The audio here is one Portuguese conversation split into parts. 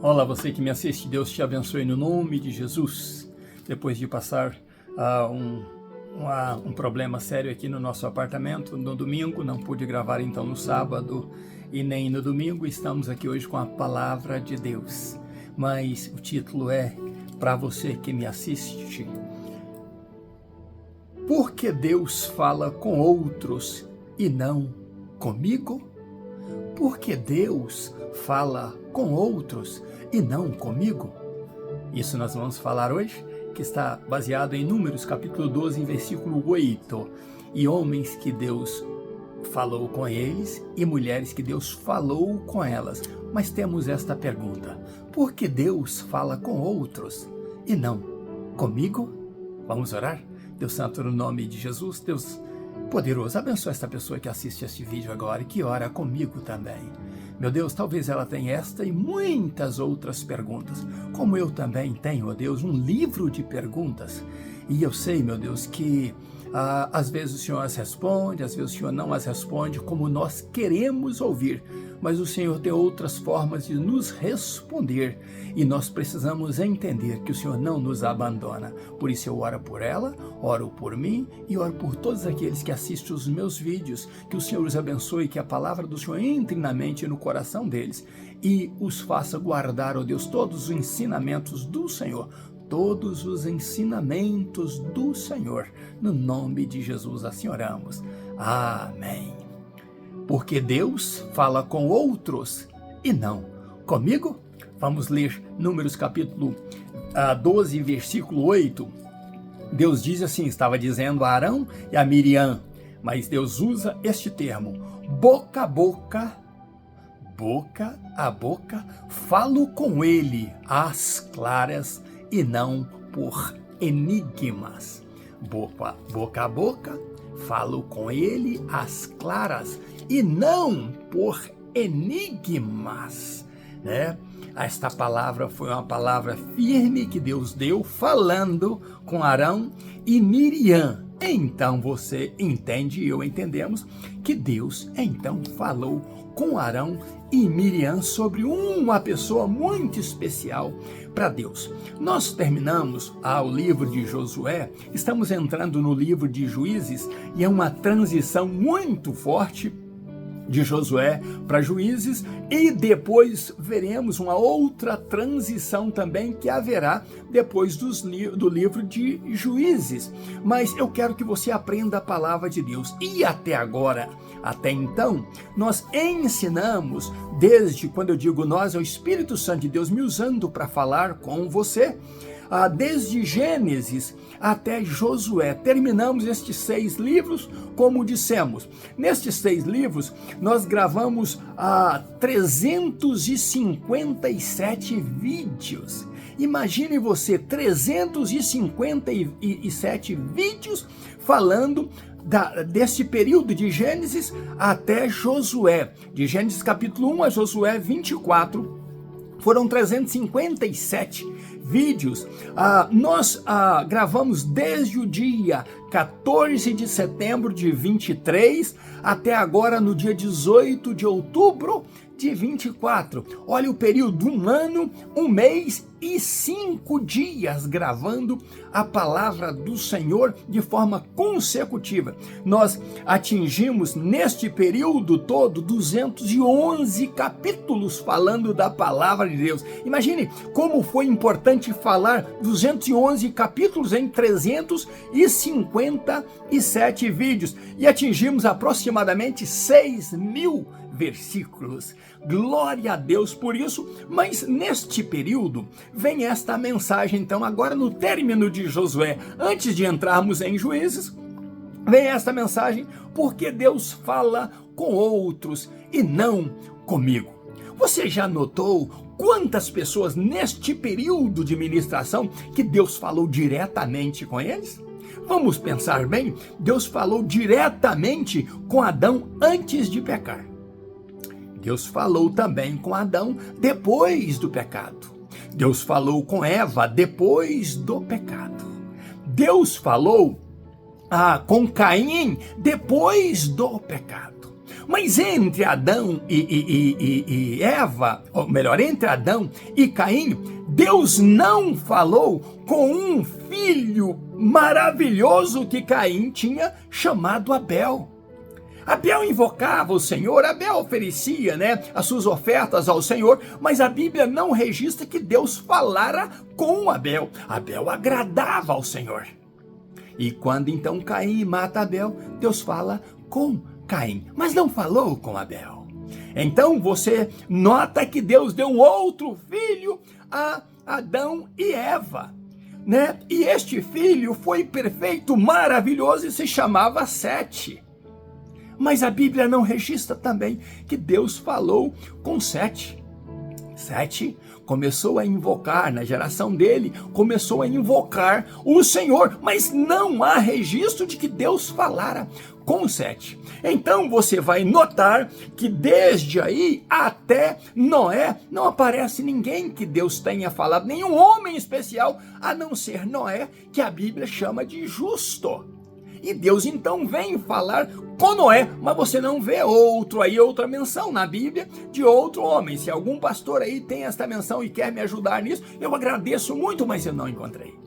Olá, você que me assiste, Deus te abençoe no nome de Jesus. Depois de passar um problema sério aqui no nosso apartamento no domingo, não pude gravar então no sábado e nem no domingo, estamos aqui hoje com a palavra de Deus. Mas o título é, para você que me assiste, por que Deus fala com outros e não comigo? Por que Deus fala com outros e não comigo? Isso nós vamos falar hoje, que está baseado em Números, capítulo 12, versículo 8. E homens que Deus falou com eles e mulheres que Deus falou com elas. Mas temos esta pergunta: por que Deus fala com outros e não comigo? Vamos orar? Deus Santo, no nome de Jesus, Deus poderoso, abençoa esta pessoa que assiste este vídeo agora e que ora comigo também. Meu Deus, talvez ela tenha esta e muitas outras perguntas, como eu também tenho, ó Deus, um livro de perguntas. E eu sei, meu Deus, que às vezes o Senhor as responde, às vezes o Senhor não as responde como nós queremos ouvir, mas o Senhor tem outras formas de nos responder e nós precisamos entender que o Senhor não nos abandona. Por isso eu oro por ela, oro por mim e oro por todos aqueles que assistem os meus vídeos, que o Senhor os abençoe, que a palavra do Senhor entre na mente e no coração deles e os faça guardar, ó Deus, todos os ensinamentos do Senhor, todos os ensinamentos do Senhor. No nome de Jesus assim oramos. Amém. Porque Deus fala com outros e não comigo? Vamos ler Números capítulo 12, versículo 8. Deus diz assim, estava dizendo a Arão e a Miriam, mas Deus usa este termo, boca a boca, boca a boca, falo com ele às claras e não por enigmas. Boca a boca, falo com ele às claras e não por enigmas, né? Esta palavra foi uma palavra firme que Deus deu falando com Arão e Miriam. Então você entende e eu entendemos que Deus então falou com Arão e Miriam sobre uma pessoa muito especial para Deus. Nós terminamos o livro de Josué, estamos entrando no livro de Juízes e é uma transição muito forte de Josué para Juízes e depois veremos uma outra transição também que haverá depois do livro de Juízes. Mas eu quero que você aprenda a palavra de Deus e até agora, até então, nós ensinamos, desde quando eu digo nós, é o Espírito Santo de Deus me usando para falar com você, desde Gênesis até Josué. Terminamos estes 6 livros, como dissemos. Nestes 6 livros, nós gravamos 357 vídeos. Imagine você, 357 vídeos falando desse período de Gênesis até Josué. De Gênesis capítulo 1 a Josué 24, foram 357 vídeos. Nós gravamos desde o dia 14 de setembro de 23 até agora no dia 18 de outubro de 24. Olha o período, 1 ano, 1 mês e 5 dias gravando a palavra do Senhor de forma consecutiva. Nós atingimos neste período todo 211 capítulos falando da palavra de Deus. Imagine como foi importante falar 211 capítulos em 357 vídeos e atingimos aproximadamente 6.000 versículos. Glória a Deus por isso, mas neste período vem esta mensagem, então agora no término de Josué, antes de entrarmos em Juízes, vem esta mensagem, porque Deus fala com outros e não comigo. Você já notou quantas pessoas neste período de ministração que Deus falou diretamente com eles? Vamos pensar bem, Deus falou diretamente com Adão antes de pecar. Deus falou também com Adão depois do pecado. Deus falou com Eva depois do pecado. Deus falou com Caim depois do pecado. Mas entre Adão e Eva, ou melhor, entre Adão e Caim, Deus não falou com um filho maravilhoso que Caim tinha, chamado Abel. Abel invocava o Senhor, Abel oferecia, as suas ofertas ao Senhor, mas a Bíblia não registra que Deus falara com Abel. Abel agradava ao Senhor. E quando então Caim mata Abel, Deus fala com Caim, mas não falou com Abel. Então você nota que Deus deu um outro filho a Adão e Eva, E este filho foi perfeito, maravilhoso e se chamava Sete. Mas a Bíblia não registra também que Deus falou com Sete. Sete começou a invocar, na geração dele, começou a invocar o Senhor, mas não há registro de que Deus falara com Sete. Então você vai notar que desde aí até Noé não aparece ninguém que Deus tenha falado, nenhum homem especial, a não ser Noé, que a Bíblia chama de justo. E Deus então vem falar com Noé, mas você não vê outra menção na Bíblia de outro homem. Se algum pastor aí tem esta menção e quer me ajudar nisso, eu agradeço muito, mas eu não encontrei.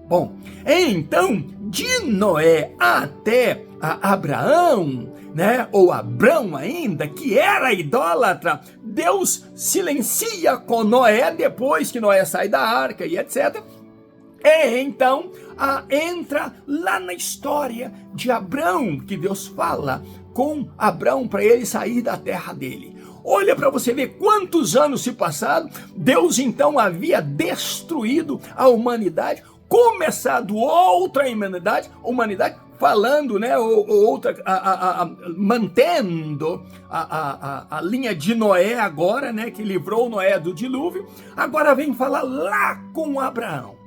Bom, então, de Noé até Abraão, ou Abrão ainda, que era idólatra, Deus silencia com Noé depois que Noé sai da arca e etc. E então entra lá na história de Abrão, que Deus fala com Abrão para ele sair da terra dele. Olha para você ver quantos anos se passaram. Deus então havia destruído a humanidade, começado outra humanidade falando, mantendo a linha de Noé agora, que livrou Noé do dilúvio. Agora vem falar lá com Abraão.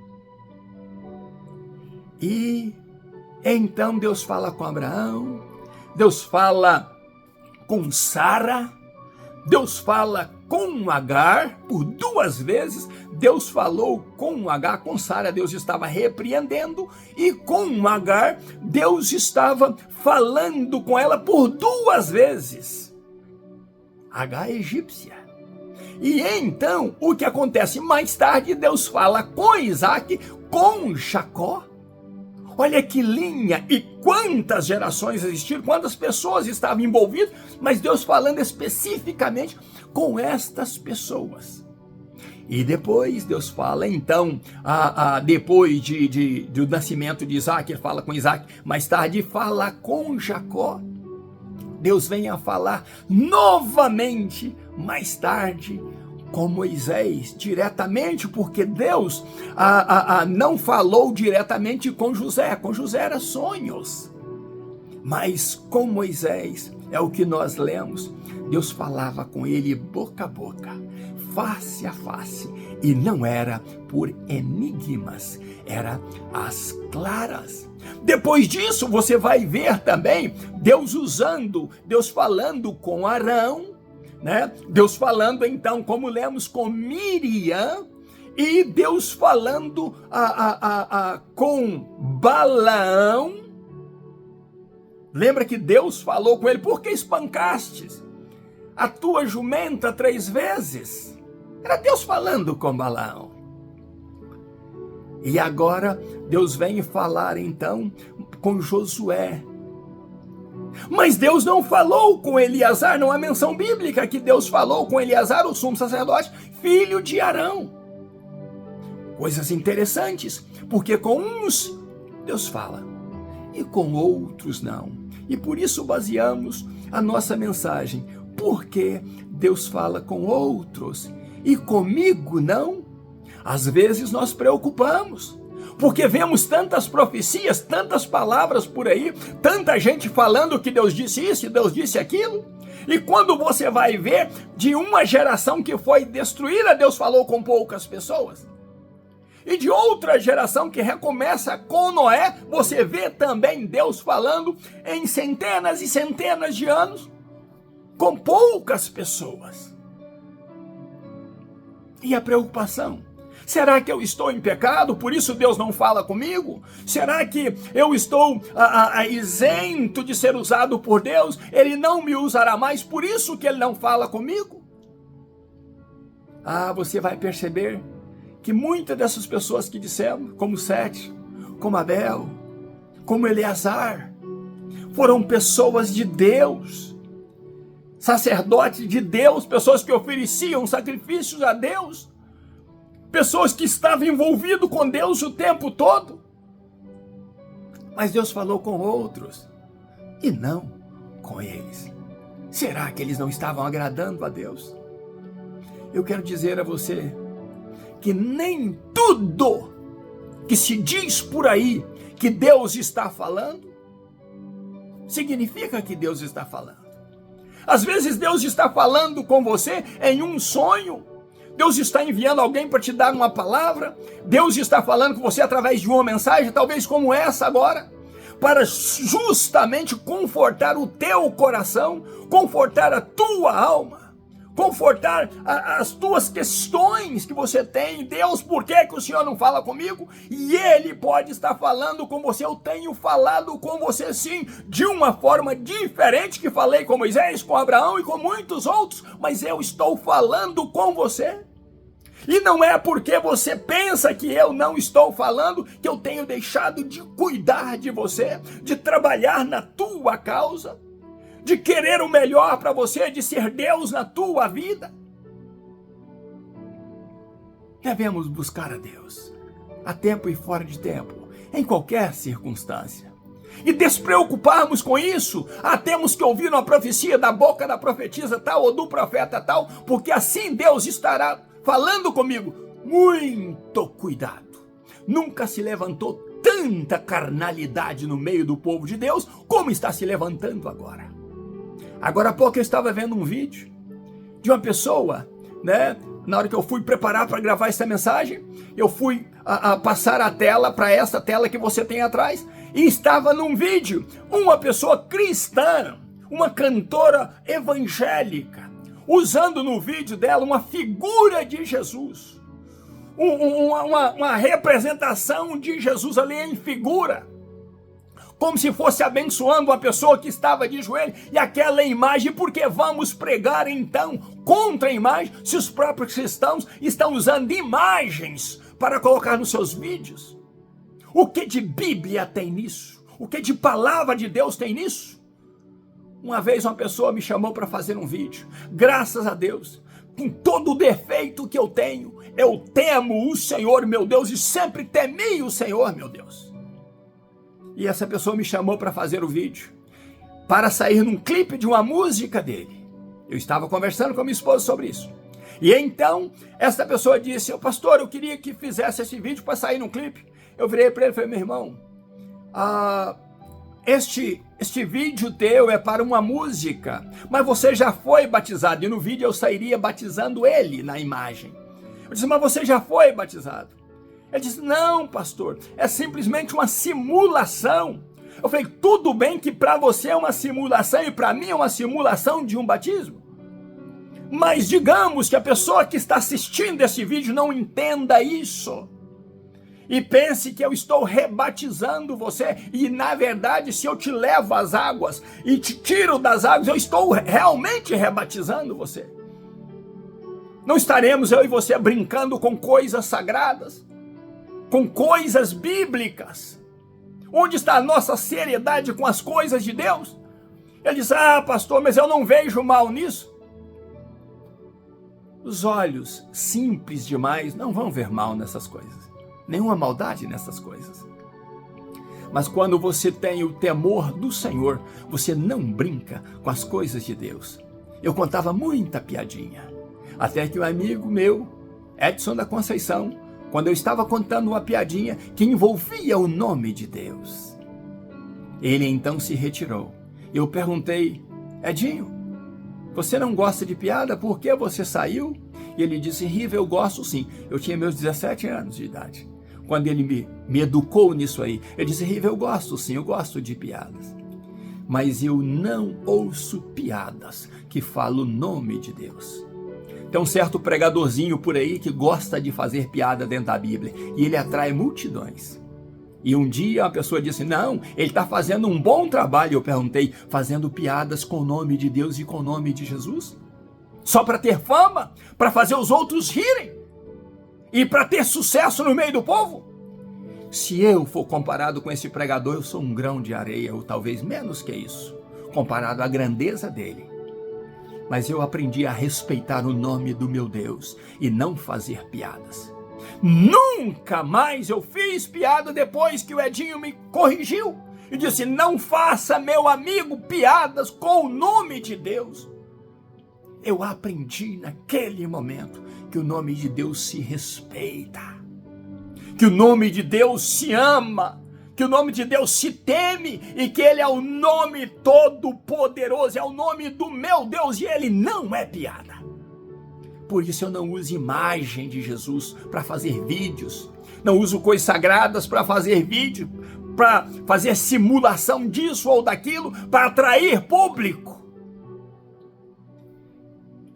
E então Deus fala com Abraão, Deus fala com Sara, Deus fala com Agar, por 2 vezes Deus falou com Agar, com Sara Deus estava repreendendo, e com Agar Deus estava falando com ela por 2 vezes. Agar é egípcia. E então o que acontece? Mais tarde Deus fala com Isaac, com Jacó. Olha que linha e quantas gerações existiram, quantas pessoas estavam envolvidas, mas Deus falando especificamente com estas pessoas. E depois Deus fala, então, depois do nascimento de Isaac, ele fala com Isaac, mais tarde fala com Jacó. Deus vem a falar novamente, mais tarde, com Moisés, diretamente, porque Deus não falou diretamente com José era sonhos, mas com Moisés, é o que nós lemos, Deus falava com ele boca a boca, face a face, e não era por enigmas, era às claras. Depois disso, você vai ver também Deus falando com Arão, Deus falando então, como lemos, com Miriam, e Deus falando com Balaão. Lembra que Deus falou com ele: por que espancastes a tua jumenta 3 vezes? Era Deus falando com Balaão. E agora Deus vem falar então com Josué. Mas Deus não falou com Eleazar, não há menção bíblica que Deus falou com Eleazar, o sumo sacerdote, filho de Arão. Coisas interessantes, porque com uns Deus fala e com outros não. E por isso baseamos a nossa mensagem. Porque Deus fala com outros e comigo não? Às vezes nós preocupamos, porque vemos tantas profecias, tantas palavras por aí, tanta gente falando que Deus disse isso e Deus disse aquilo. E quando você vai ver, de uma geração que foi destruída, Deus falou com poucas pessoas. E de outra geração que recomeça com Noé, você vê também Deus falando em centenas e centenas de anos, com poucas pessoas. E a preocupação? Será que eu estou em pecado, por isso Deus não fala comigo? Será que eu estou isento de ser usado por Deus? Ele não me usará mais, por isso que Ele não fala comigo? Você vai perceber que muitas dessas pessoas que disseram, como Sete, como Abel, como Eleazar, foram pessoas de Deus, sacerdotes de Deus, pessoas que ofereciam sacrifícios a Deus, pessoas que estavam envolvidas com Deus o tempo todo. Mas Deus falou com outros e não com eles. Será que eles não estavam agradando a Deus? Eu quero dizer a você que nem tudo que se diz por aí que Deus está falando, significa que Deus está falando. Às vezes Deus está falando com você em um sonho, Deus está enviando alguém para te dar uma palavra, Deus está falando com você através de uma mensagem, talvez como essa agora, para justamente confortar o teu coração, confortar a tua alma, confortar as tuas questões que você tem. Deus, por que o Senhor não fala comigo? E Ele pode estar falando com você. Eu tenho falado com você sim, de uma forma diferente que falei com Moisés, com Abraão e com muitos outros, mas eu estou falando com você. E não é porque você pensa que eu não estou falando que eu tenho deixado de cuidar de você, de trabalhar na tua causa, de querer o melhor para você, de ser Deus na tua vida. Devemos buscar a Deus, a tempo e fora de tempo, em qualquer circunstância. E despreocuparmos com isso, temos que ouvir uma profecia da boca da profetisa tal ou do profeta tal, porque assim Deus estará falando comigo. Muito cuidado. Nunca se levantou tanta carnalidade no meio do povo de Deus como está se levantando agora. Agora há pouco eu estava vendo um vídeo de uma pessoa, né? Na hora que eu fui preparar para gravar essa mensagem, eu fui passar a tela para essa tela que você tem atrás, e estava num vídeo uma pessoa cristã, uma cantora evangélica, usando no vídeo dela uma figura de Jesus, uma representação de Jesus ali em figura, como se fosse abençoando uma pessoa que estava de joelho, e aquela imagem, porque vamos pregar então contra a imagem, se os próprios cristãos estão usando imagens para colocar nos seus vídeos? O que de Bíblia tem nisso? O que de palavra de Deus tem nisso? Uma vez uma pessoa me chamou para fazer um vídeo, graças a Deus, com todo o defeito que eu tenho, eu temo o Senhor meu Deus, e sempre temi o Senhor meu Deus. E essa pessoa me chamou para fazer o vídeo, para sair num clipe de uma música dele. Eu estava conversando com a minha esposa sobre isso. E então, essa pessoa disse: pastor, eu queria que fizesse esse vídeo para sair num clipe. Eu virei para ele e falei: meu irmão, este vídeo teu é para uma música, mas você já foi batizado. E no vídeo eu sairia batizando ele na imagem. Eu disse: mas você já foi batizado? Ele disse: não, pastor, é simplesmente uma simulação. Eu falei: tudo bem que para você é uma simulação e para mim é uma simulação de um batismo, mas digamos que a pessoa que está assistindo esse vídeo não entenda isso e pense que eu estou rebatizando você, e na verdade, se eu te levo às águas e te tiro das águas, eu estou realmente rebatizando você. Não estaremos eu e você brincando com coisas sagradas, com coisas bíblicas. Onde está a nossa seriedade com as coisas de Deus? Ele diz: pastor, mas eu não vejo mal nisso. Os olhos simples demais não vão ver mal nessas coisas, nenhuma maldade nessas coisas. Mas quando você tem o temor do Senhor, você não brinca com as coisas de Deus. Eu contava muita piadinha, até que um amigo meu, Edson da Conceição, quando eu estava contando uma piadinha que envolvia o nome de Deus, ele então se retirou. Eu perguntei: Edinho, você não gosta de piada? Por que você saiu? E ele disse: Riva, eu gosto sim. Eu tinha meus 17 anos de idade, quando ele me educou nisso aí. Ele disse: Riva, eu gosto sim, eu gosto de piadas, mas eu não ouço piadas que falam o nome de Deus. Tem um certo pregadorzinho por aí que gosta de fazer piada dentro da Bíblia e ele atrai multidões. E um dia uma pessoa disse, não, ele está fazendo um bom trabalho. Eu perguntei, fazendo piadas com o nome de Deus e com o nome de Jesus? Só para ter fama? Para fazer os outros rirem? E para ter sucesso no meio do povo? Se eu for comparado com esse pregador, eu sou um grão de areia, ou talvez menos que isso, comparado à grandeza dele. Mas eu aprendi a respeitar o nome do meu Deus e não fazer piadas. Nunca mais eu fiz piada depois que o Edinho me corrigiu e disse, não faça, meu amigo, piadas com o nome de Deus. Eu aprendi naquele momento que o nome de Deus se respeita, que o nome de Deus se ama, que o nome de Deus se teme e que Ele é o nome todo-poderoso, é o nome do meu Deus e Ele não é piada. Por isso eu não uso imagem de Jesus para fazer vídeos, não uso coisas sagradas para fazer vídeo, para fazer simulação disso ou daquilo, para atrair público.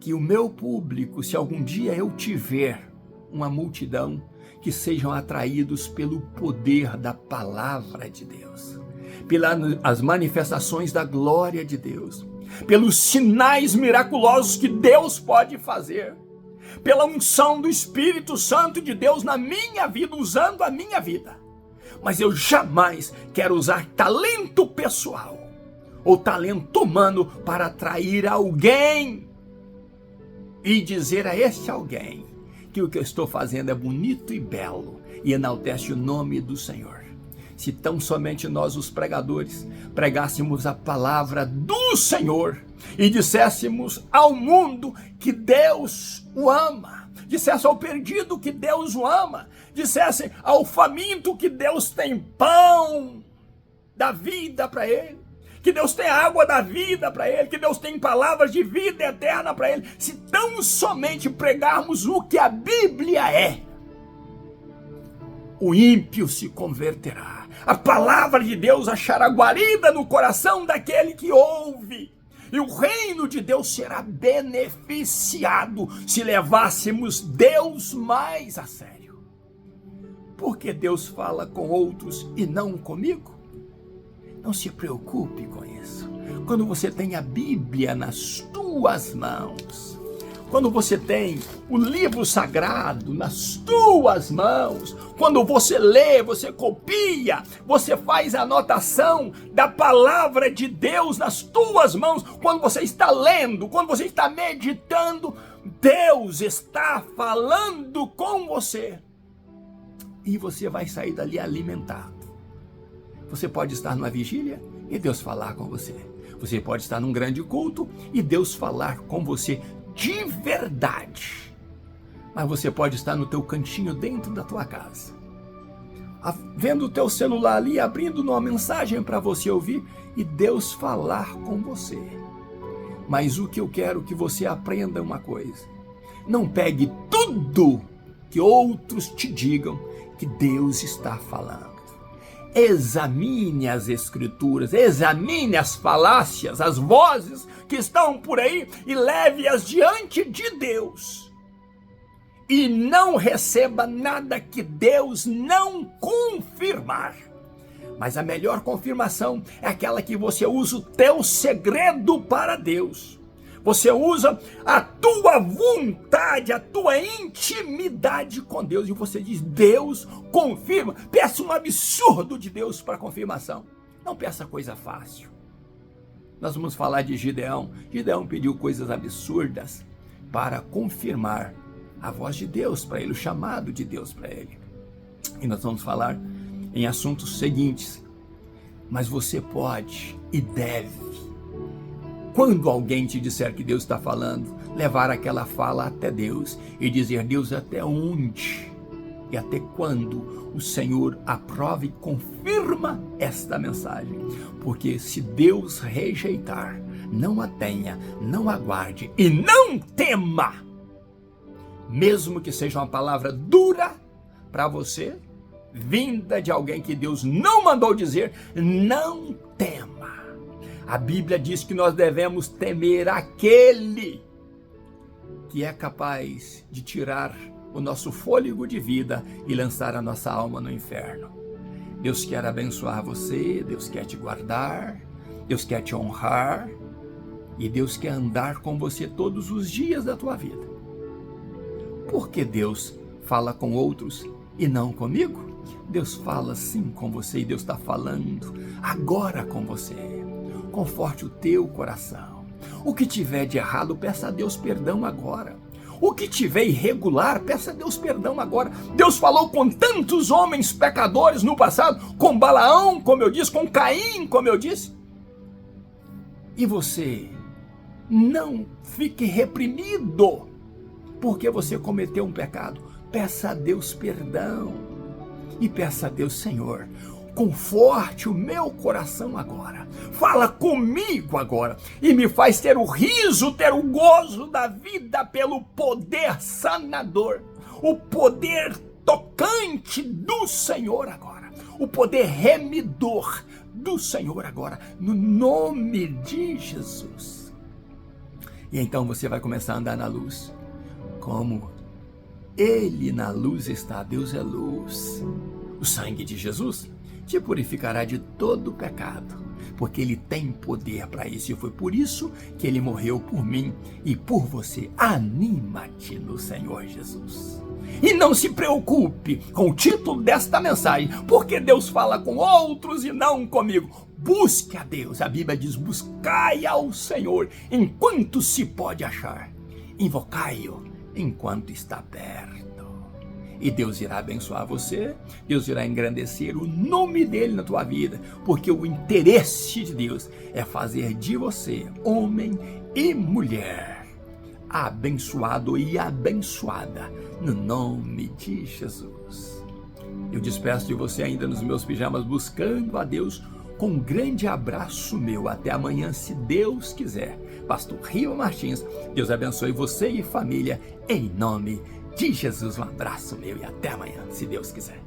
Que o meu público, se algum dia eu tiver uma multidão, que sejam atraídos pelo poder da palavra de Deus, pelas manifestações da glória de Deus, pelos sinais miraculosos que Deus pode fazer, pela unção do Espírito Santo de Deus na minha vida, usando a minha vida. Mas eu jamais quero usar talento pessoal ou talento humano para atrair alguém e dizer a este alguém que o que eu estou fazendo é bonito e belo e enaltece o nome do Senhor. Se tão somente nós, os pregadores, pregássemos a palavra do Senhor e disséssemos ao mundo que Deus o ama, dissesse ao perdido que Deus o ama, dissesse ao faminto que Deus tem pão da vida para ele, que Deus tem água da vida para ele, que Deus tem palavras de vida eterna para ele. Se tão somente pregarmos o que a Bíblia é, o ímpio se converterá. A palavra de Deus achará guarida no coração daquele que ouve. E o reino de Deus será beneficiado se levássemos Deus mais a sério. Porque Deus fala com outros e não comigo? Não se preocupe com isso. Quando você tem a Bíblia nas tuas mãos, quando você tem o livro sagrado nas tuas mãos, quando você lê, você copia, você faz a anotação da palavra de Deus nas tuas mãos, quando você está lendo, quando você está meditando, Deus está falando com você. E você vai sair dali alimentado. Você pode estar numa vigília e Deus falar com você. Você pode estar num grande culto e Deus falar com você de verdade. Mas você pode estar no teu cantinho dentro da tua casa, vendo o teu celular ali, abrindo uma mensagem para você ouvir e Deus falar com você. Mas o que eu quero que você aprenda é uma coisa. Não pegue tudo que outros te digam que Deus está falando. Examine as escrituras, examine as falácias, as vozes que estão por aí e leve-as diante de Deus. E não receba nada que Deus não confirmar. Mas a melhor confirmação é aquela que você usa o teu segredo para Deus. Você usa a tua vontade, a tua intimidade com Deus. E você diz, Deus confirma. Peça um absurdo de Deus para confirmação. Não peça coisa fácil. Nós vamos falar de Gideão. Gideão pediu coisas absurdas para confirmar a voz de Deus para ele, o chamado de Deus para ele. E nós vamos falar em assuntos seguintes. Mas você pode e deve, quando alguém te disser que Deus está falando, levar aquela fala até Deus e dizer, Deus, até onde e até quando o Senhor aprova e confirma esta mensagem. Porque se Deus rejeitar, não a tenha, não aguarde e não tema. Mesmo que seja uma palavra dura para você, vinda de alguém que Deus não mandou dizer, não tema. A Bíblia diz que nós devemos temer aquele que é capaz de tirar o nosso fôlego de vida e lançar a nossa alma no inferno. Deus quer abençoar você, Deus quer te guardar, Deus quer te honrar e Deus quer andar com você todos os dias da tua vida. Por que Deus fala com outros e não comigo? Deus fala sim com você e Deus está falando agora com você. Conforte o teu coração. O que tiver de errado, peça a Deus perdão agora. O que tiver irregular, peça a Deus perdão agora. Deus falou com tantos homens pecadores no passado, com Balaão, como eu disse, com Caim, como eu disse. E você não fique reprimido porque você cometeu um pecado. Peça a Deus perdão e peça a Deus: Senhor, conforte o meu coração agora, fala comigo agora e me faz ter o riso, ter o gozo da vida pelo poder sanador, o poder tocante do Senhor agora, o poder remidor do Senhor agora, no nome de Jesus. E então você vai começar a andar na luz, como Ele na luz está. Deus é luz. O sangue de Jesus te purificará de todo pecado, porque Ele tem poder para isso, e foi por isso que Ele morreu por mim e por você. Anima-te no Senhor Jesus. E não se preocupe com o título desta mensagem, porque Deus fala com outros e não comigo. Busque a Deus. A Bíblia diz: buscai ao Senhor enquanto se pode achar. Invocai-o enquanto está perto. E Deus irá abençoar você, Deus irá engrandecer o nome dele na tua vida, porque o interesse de Deus é fazer de você, homem e mulher, abençoado e abençoada, no nome de Jesus. Eu despeço de você ainda nos meus pijamas, buscando a Deus, com um grande abraço meu. Até amanhã, se Deus quiser. Pastor Riva Martins, Deus abençoe você e família, em nome de Jesus. Um abraço meu e até amanhã, se Deus quiser.